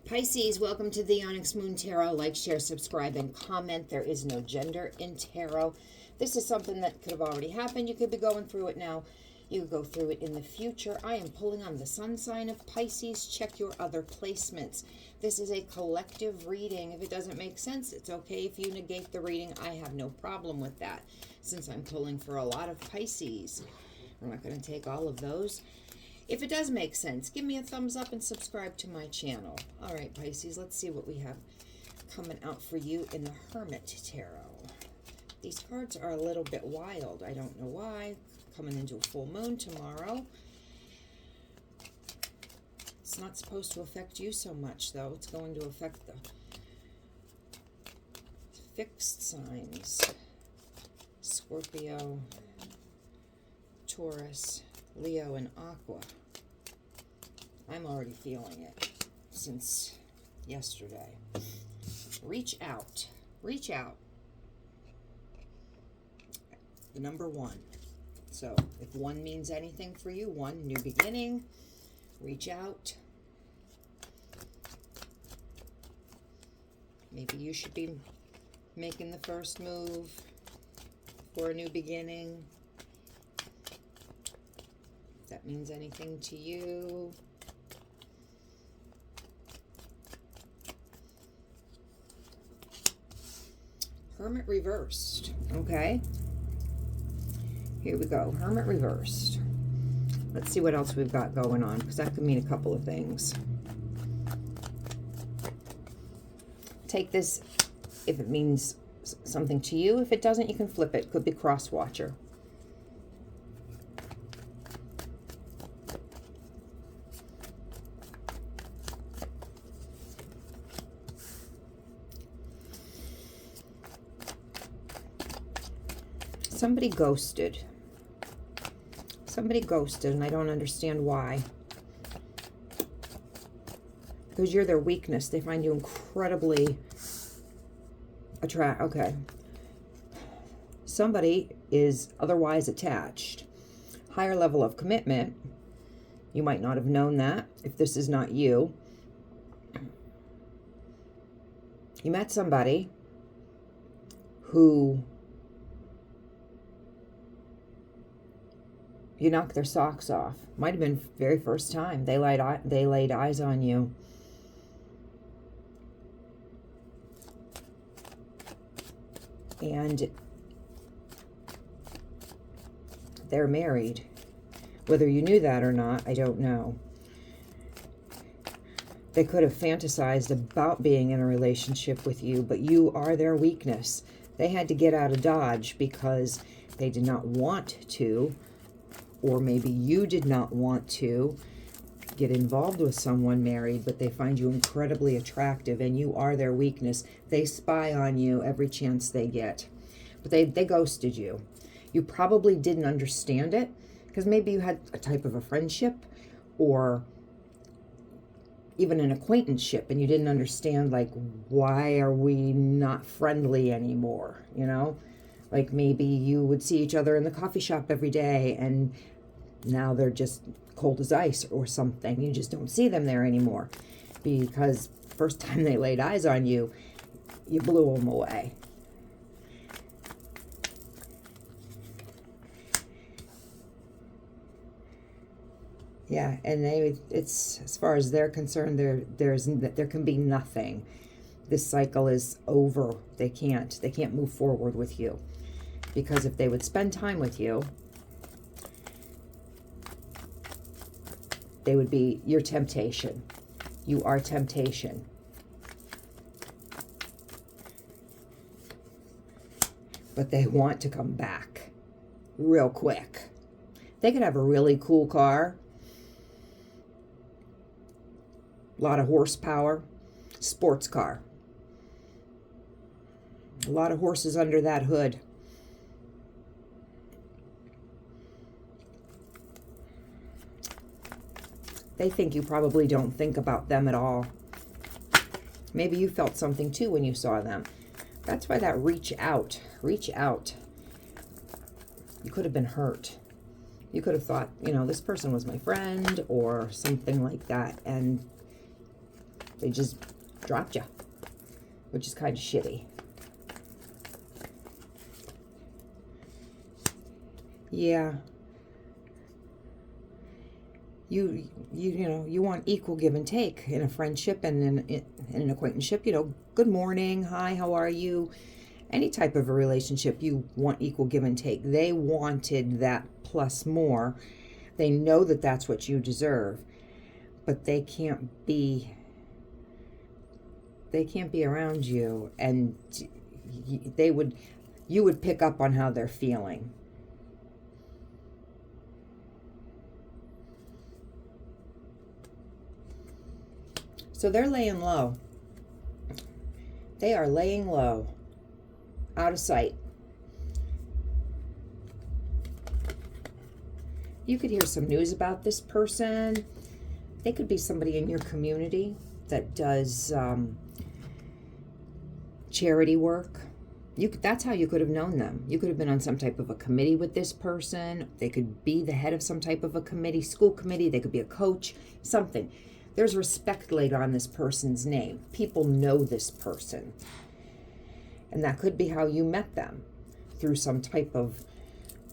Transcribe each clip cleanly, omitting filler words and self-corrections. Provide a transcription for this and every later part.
Pisces, welcome to the Onyx Moon Tarot. Like, share, subscribe, and comment. There is no gender in tarot. This is something that could have already happened. You could be going through it now. You could go through it in the future. I am pulling on the sun sign of Pisces. Check your other placements. This is a collective reading. If it doesn't make sense, it's okay if you negate the reading. I have no problem with that, since I'm pulling for a lot of Pisces. I'm not going to take all of those. If it does make sense, give me a thumbs up and subscribe to my channel. All right, Pisces, let's see what we have coming out for you in the Hermit Tarot. These cards are a little bit wild. I don't know why. Coming into a full moon tomorrow. It's not supposed to affect you so much, though. It's going to affect the fixed signs. Scorpio, Taurus, Leo, and Aqua. I'm already feeling it since yesterday. Reach out. Reach out. The number 1. So if 1 means anything for you, 1, new beginning. Reach out. Maybe you should be making the first move for a new beginning. If that means anything to you. Hermit reversed. Okay. Here we go. Hermit reversed. Let's see what else we've got going on, because that could mean a couple of things. Take this if it means something to you. If it doesn't, you can flip it. Could be cross watcher. Somebody ghosted. Somebody ghosted, and I don't understand why. Because you're their weakness. They find you incredibly attractive. Okay. Somebody is otherwise attached. Higher level of commitment. You might not have known that if this is not you. You met somebody who you knocked their socks off. Might have been very first time they laid eyes on you. And they're married. Whether you knew that or not, I don't know. They could have fantasized about being in a relationship with you, but you are their weakness. They had to get out of Dodge because they did not want to, or maybe you did not want to get involved with someone married, but they find you incredibly attractive and you are their weakness. They spy on you every chance they get. But they ghosted you. You probably didn't understand it because maybe you had a type of a friendship or even an acquaintanceship and you didn't understand, like, why are we not friendly anymore, you know? Like maybe you would see each other in the coffee shop every day and now they're just cold as ice or something. You just don't see them there anymore because first time they laid eyes on you, you blew them away. Yeah, and it's as far as they're concerned, there can be nothing. This cycle is over. They can't move forward with you. Because if they would spend time with you, they would be your temptation. You are temptation. But they want to come back real quick. They could have a really cool car, a lot of horsepower, sports car, a lot of horses under that hood. They think you probably don't think about them at all. Maybe you felt something too when you saw them. That's why that reach out. Reach out. You could have been hurt. You could have thought, you know, this person was my friend or something like that. And They just dropped you, which is kind of shitty. Yeah. You know, you want equal give and take in a friendship and in an acquaintanceship. You know, good morning, hi, how are you? Any type of a relationship, you want equal give and take. They wanted that plus more. They know that that's what you deserve, but they can't be around you, and you would pick up on how they're feeling. So they're laying low. They are laying low, out of sight. You could hear some news about this person. They could be somebody in your community that does charity work. That's how you could have known them. You could have been on some type of a committee with this person. They could be the head of some type of a committee, school committee. They could be a coach, something. There's respect laid on this person's name. People know this person. And that could be how you met them, through some type of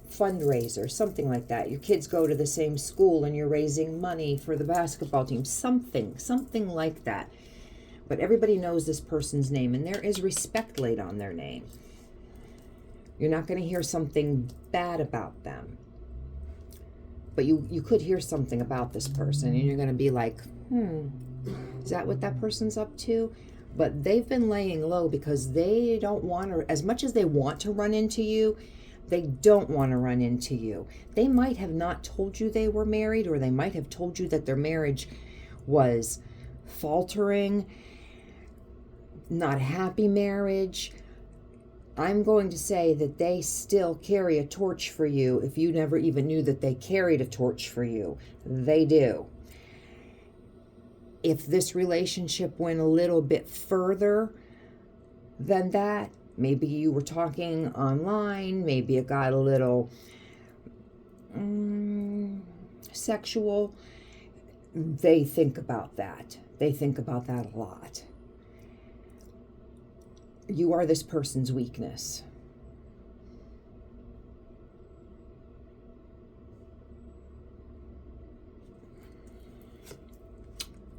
fundraiser, something like that. Your kids go to the same school and you're raising money for the basketball team, something like that. But everybody knows this person's name, and there is respect laid on their name. You're not going to hear something bad about them. But you could hear something about this person, and you're going to be like, is that what that person's up to? But they've been laying low because they don't want to, as much as they want to run into you, they don't want to run into you. They might have not told you they were married, or they might have told you that their marriage was faltering, not a happy marriage. I'm going to say that they still carry a torch for you if you never even knew that they carried a torch for you. They do. If this relationship went a little bit further than that, maybe you were talking online, maybe it got a little sexual, they think about that. They think about that a lot. You are this person's weakness.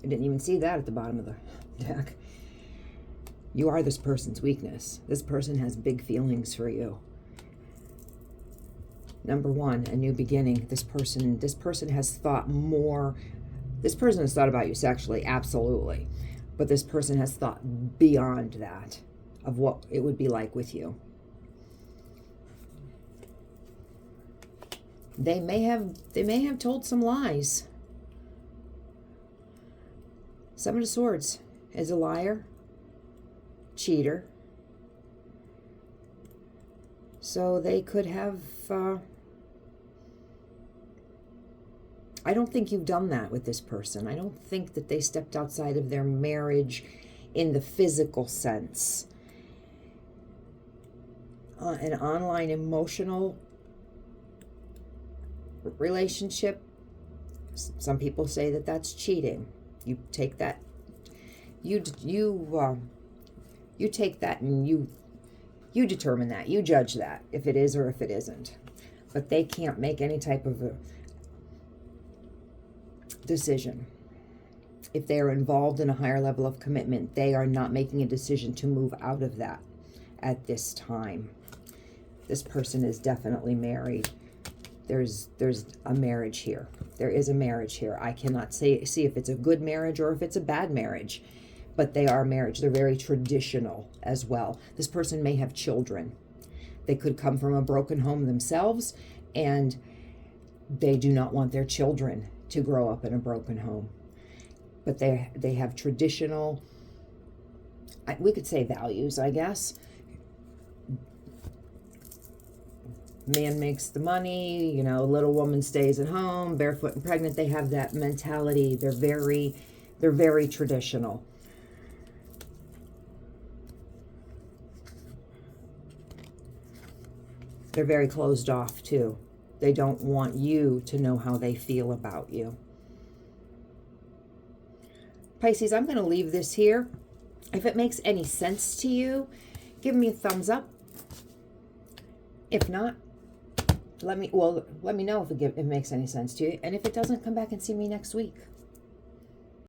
I didn't even see that at the bottom of the deck. You are this person's weakness. This person has big feelings for you. Number one, a new beginning. This person has thought more. This person has thought about you sexually, absolutely. But this person has thought beyond that, of what it would be like with you. They may have told some lies. Seven of Swords is a liar, cheater. So they could have, I don't think you've done that with this person. I don't think that they stepped outside of their marriage in the physical sense. An online emotional relationship, some people say that that's cheating. You take that, you take that and you determine that, you judge that, if it is or if it isn't. But they can't make any type of a decision. If they are involved in a higher level of commitment, they are not making a decision to move out of that at this time. This person is definitely married. There's a marriage here. There is a marriage here. I cannot see if it's a good marriage or if it's a bad marriage, but they are marriage. They're very traditional as well. This person may have children. They could come from a broken home themselves, and they do not want their children to grow up in a broken home. But they have traditional, we could say values, I guess. Man makes the money, little woman stays at home, barefoot and pregnant. They have that mentality. They're very traditional. They're very closed off too. They don't want you to know how they feel about you. Pisces, I'm going to leave this here. If it makes any sense to you, give me a thumbs up. If not, let me know if it makes any sense to you. And if it doesn't, come back and see me next week.